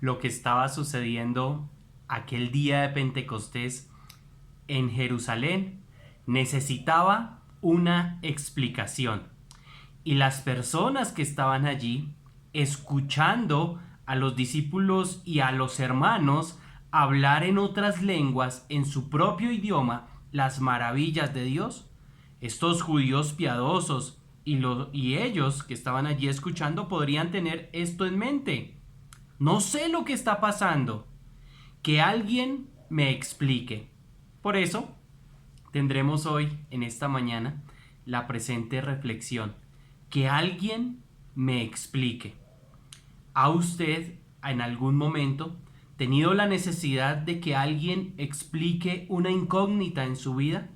lo que estaba sucediendo aquel día de Pentecostés en Jerusalén necesitaba una explicación. Y las personas que estaban allí, escuchando a los discípulos y a los hermanos hablar en otras lenguas, en su propio idioma, las maravillas de Dios, estos judíos piadosos y ellos que estaban allí escuchando podrían tener esto en mente. No sé lo que está pasando. Que alguien me explique. Por eso tendremos hoy, en esta mañana, la presente reflexión. Que alguien me explique. ¿Ha usted en algún momento tenido la necesidad de que alguien explique una incógnita en su vida?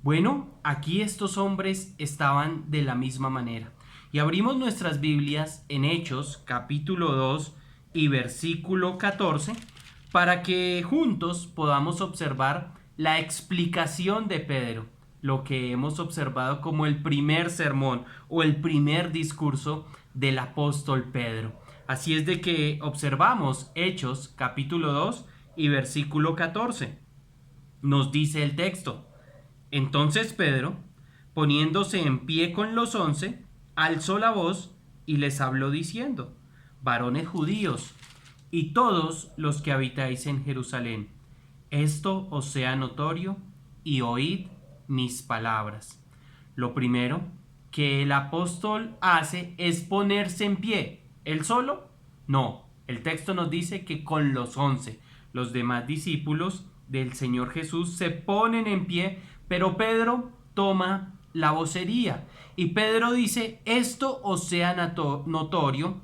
Bueno, aquí estos hombres estaban de la misma manera. Y abrimos nuestras Biblias en Hechos, capítulo 2 y versículo 14, para que juntos podamos observar la explicación de Pedro, lo que hemos observado como el primer sermón o el primer discurso del apóstol Pedro. Así es de que observamos Hechos capítulo 2 y versículo 14. Nos dice el texto: entonces Pedro, poniéndose en pie con los 11, alzó la voz y les habló diciendo: varones judíos, y todos los que habitáis en Jerusalén, esto os sea notorio, y oíd mis palabras. Lo primero que el apóstol hace es ponerse en pie. ¿Él solo? No. El texto nos dice que con los 11, los demás discípulos del Señor Jesús se ponen en pie, pero Pedro toma la vocería y Pedro dice: esto os sea notorio,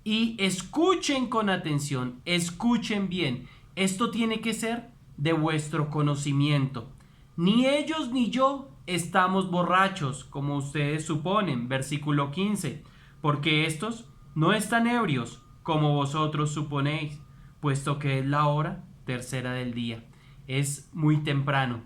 y escuchen con atención, escuchen bien, esto tiene que ser de vuestro conocimiento. Ni ellos ni yo estamos borrachos, como ustedes suponen, versículo 15, porque estos no están ebrios, como vosotros suponéis, puesto que es la hora tercera del día. Es muy temprano.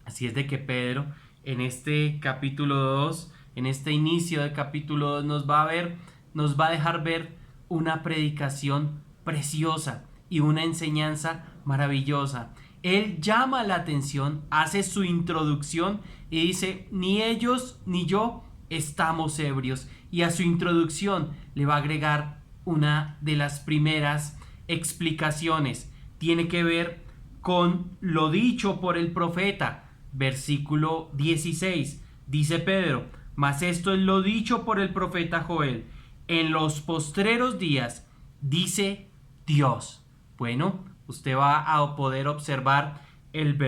Así es de que Pedro, en este capítulo 2, en este inicio del capítulo 2, nos va a dejar ver una predicación preciosa y una enseñanza maravillosa. Él llama la atención, hace su introducción y dice: ni ellos ni yo estamos ebrios. Y a su introducción le va a agregar una de las primeras explicaciones. Tiene que ver con lo dicho por el profeta. Versículo 16. Dice Pedro: mas esto es lo dicho por el profeta Joel: en los postreros días, dice Dios. Bueno, usted va a poder observar el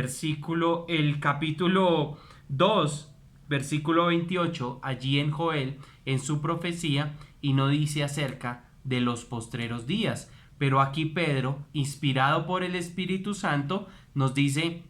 capítulo 2, versículo 28, allí en Joel, en su profecía, y no dice acerca de los postreros días. Pero aquí Pedro, inspirado por el Espíritu Santo, nos dice: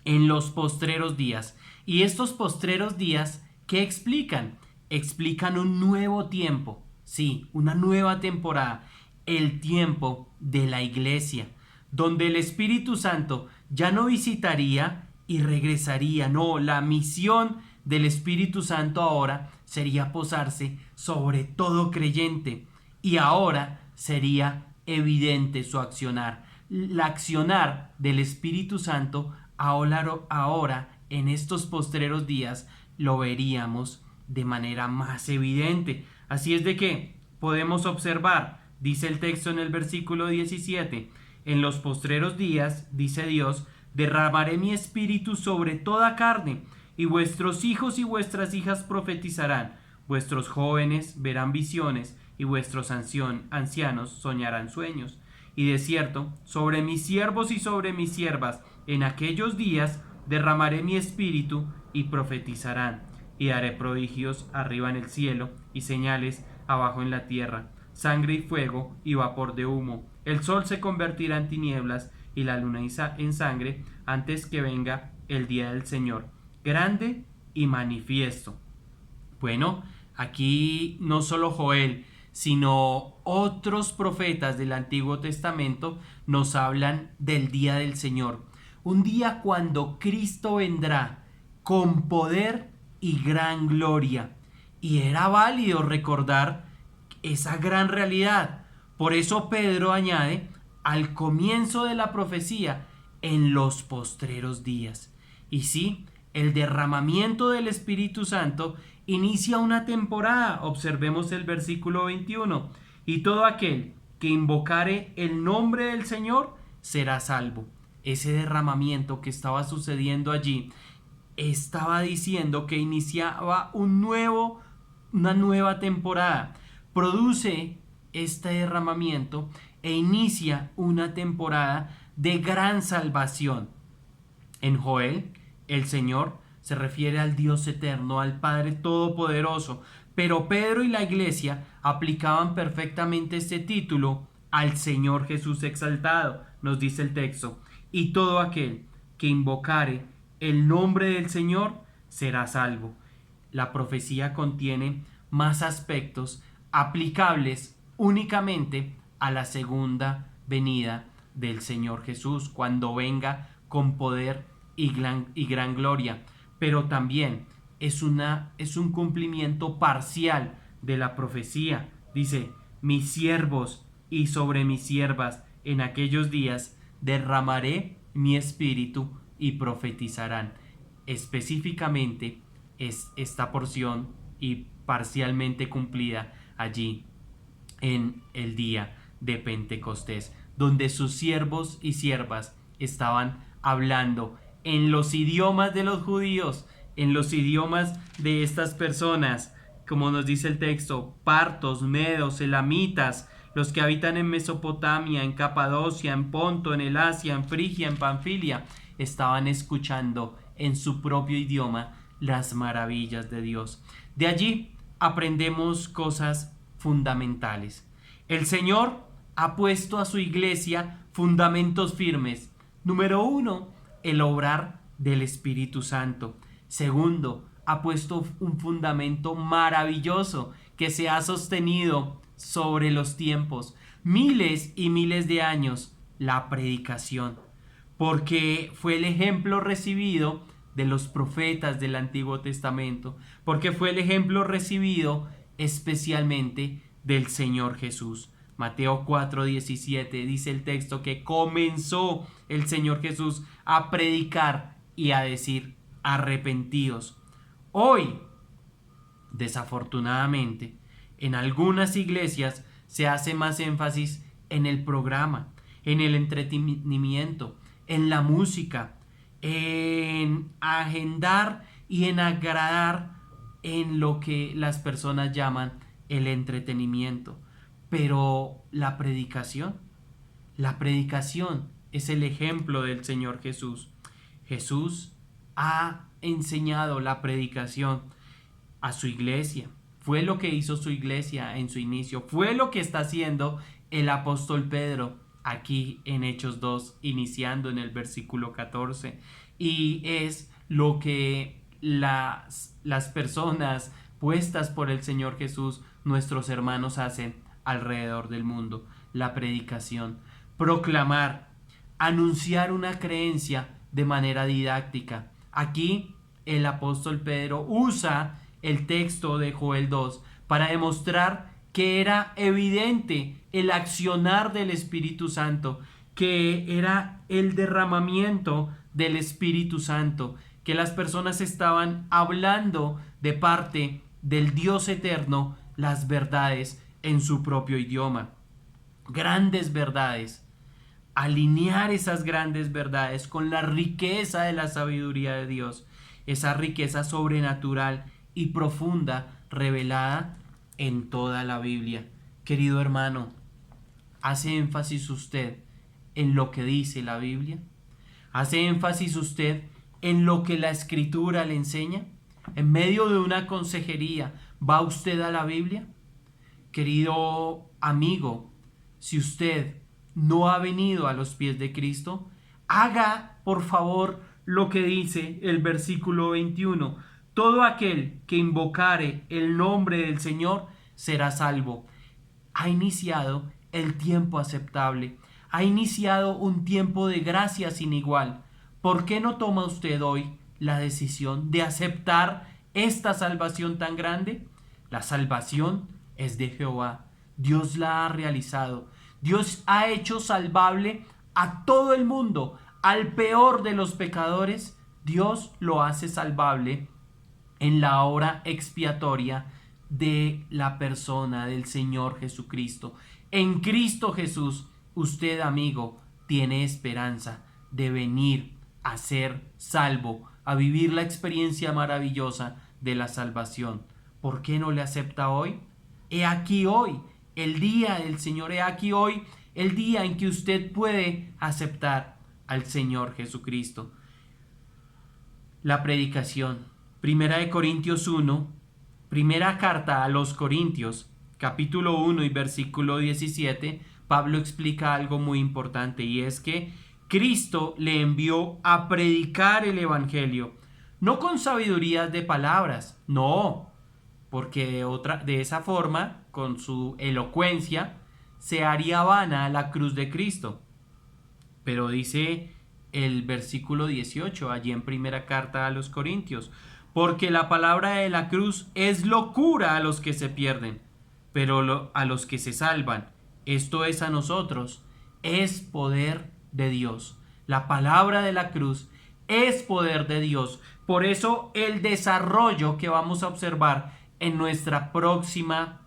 en los postreros días. Y estos postreros días, ¿qué explican? Explican un nuevo tiempo. Sí, una nueva temporada, el tiempo de la iglesia, donde el Espíritu Santo ya no visitaría y regresaría. No, la misión del Espíritu Santo ahora sería posarse sobre todo creyente, y ahora sería evidente su accionar. El accionar del Espíritu Santo ahora en estos postreros días lo veríamos de manera más evidente. Así es de que podemos observar, dice el texto en el versículo 17: en los postreros días, dice Dios, derramaré mi espíritu sobre toda carne, y vuestros hijos y vuestras hijas profetizarán, vuestros jóvenes verán visiones, y vuestros ancianos soñarán sueños. Y de cierto, sobre mis siervos y sobre mis siervas, en aquellos días derramaré mi espíritu, y profetizarán, y haré prodigios arriba en el cielo y señales abajo en la tierra, sangre y fuego y vapor de humo. El sol se convertirá en tinieblas y la luna en sangre antes que venga el día del Señor, grande y manifiesto. Bueno, aquí no solo Joel, sino otros profetas del Antiguo Testamento nos hablan del día del Señor. Un día cuando Cristo vendrá con poder y gran gloria. Y era válido recordar esa gran realidad. Por eso Pedro añade: al comienzo de la profecía en los postreros días. Y sí, el derramamiento del Espíritu Santo inicia una temporada. Observemos el versículo 21. Y todo aquel que invocare el nombre del Señor será salvo. Ese derramamiento que estaba sucediendo allí estaba diciendo que iniciaba una nueva temporada. Produce este derramamiento e inicia una temporada de gran salvación. En Joel, el Señor se refiere al Dios eterno, al Padre Todopoderoso, pero Pedro y la iglesia aplicaban perfectamente este título al Señor Jesús exaltado, nos dice el texto, y todo aquel que invocare el nombre del Señor será salvo. La profecía contiene más aspectos aplicables únicamente a la segunda venida del Señor Jesús, cuando venga con poder y gran gloria, pero también es un cumplimiento parcial de la profecía. Dice, mis siervos y sobre mis siervas en aquellos días derramaré mi espíritu y profetizarán. Específicamente es esta porción y parcialmente cumplida allí en el día de Pentecostés, donde sus siervos y siervas estaban hablando en los idiomas de los judíos, en los idiomas de estas personas, como nos dice el texto, partos, medos, elamitas, los que habitan en Mesopotamia, en Capadocia, en Ponto, en el Asia, en Frigia, en Panfilia, estaban escuchando en su propio idioma las maravillas de Dios. De allí aprendemos cosas fundamentales. El Señor ha puesto a su iglesia fundamentos firmes. Número 1, el obrar del Espíritu Santo. Segundo, ha puesto un fundamento maravilloso que se ha sostenido sobre los tiempos, miles y miles de años, la predicación, porque fue el ejemplo recibido de los profetas del Antiguo Testamento, porque fue el ejemplo recibido especialmente del Señor Jesús. Mateo 4:17 dice el texto que comenzó el Señor Jesús a predicar y a decir, arrepentíos. Hoy, desafortunadamente, en algunas iglesias se hace más énfasis en el programa, en el entretenimiento, en la música, en agendar y en agradar en lo que las personas llaman el entretenimiento. Pero la predicación es el ejemplo del Señor Jesús. Jesús ha enseñado la predicación a su iglesia. Fue lo que hizo su iglesia en su inicio. Fue lo que está haciendo el apóstol Pedro aquí en Hechos 2, iniciando en el versículo 14. Y es lo que las personas puestas por el Señor Jesús, nuestros hermanos, hacen alrededor del mundo. La predicación. Proclamar. Anunciar una creencia de manera didáctica. Aquí el apóstol Pedro usa el texto de Joel 2 para demostrar que era evidente el accionar del Espíritu Santo, que era el derramamiento del Espíritu Santo, que las personas estaban hablando de parte del Dios eterno las verdades en su propio idioma. Grandes verdades. Alinear esas grandes verdades con la riqueza de la sabiduría de Dios, esa riqueza sobrenatural y profunda revelada en toda la Biblia. Querido hermano, ¿hace énfasis usted en lo que dice la Biblia? ¿Hace énfasis usted en lo que la Escritura le enseña? ¿En medio de una consejería va usted a la Biblia? Querido amigo, si usted no ha venido a los pies de Cristo, haga por favor lo que dice el versículo 21. Todo aquel que invocare el nombre del Señor será salvo. Ha iniciado el tiempo aceptable. Ha iniciado un tiempo de gracia sin igual. ¿Por qué no toma usted hoy la decisión de aceptar esta salvación tan grande? La salvación es de Jehová. Dios la ha realizado. Dios ha hecho salvable a todo el mundo. Al peor de los pecadores, Dios lo hace salvable en la obra expiatoria de la persona del Señor Jesucristo. En Cristo Jesús, usted, amigo, tiene esperanza de venir a ser salvo, a vivir la experiencia maravillosa de la salvación. ¿Por qué no le acepta hoy? He aquí hoy, el día del Señor, he aquí hoy, el día en que usted puede aceptar al Señor Jesucristo. La predicación. Primera de Corintios 1, primera carta a los Corintios, capítulo 1 y versículo 17, Pablo explica algo muy importante, y es que Cristo le envió a predicar el Evangelio, no con sabidurías de palabras, no, porque de esa forma, con su elocuencia, se haría vana la cruz de Cristo. Pero dice el versículo 18, allí en primera carta a los Corintios, porque la palabra de la cruz es locura a los que se pierden, pero a los que se salvan, esto es a nosotros, es poder de Dios. La palabra de la cruz es poder de Dios. Por eso el desarrollo que vamos a observar en nuestra próxima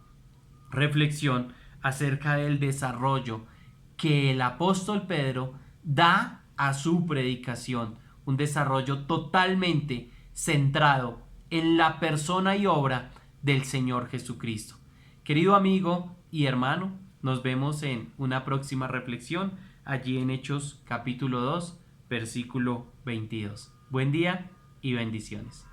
reflexión acerca del desarrollo que el apóstol Pedro da a su predicación, un desarrollo totalmente centrado en la persona y obra del Señor Jesucristo. Querido amigo y hermano, nos vemos en una próxima reflexión allí en Hechos capítulo 2, versículo 22. Buen día y bendiciones.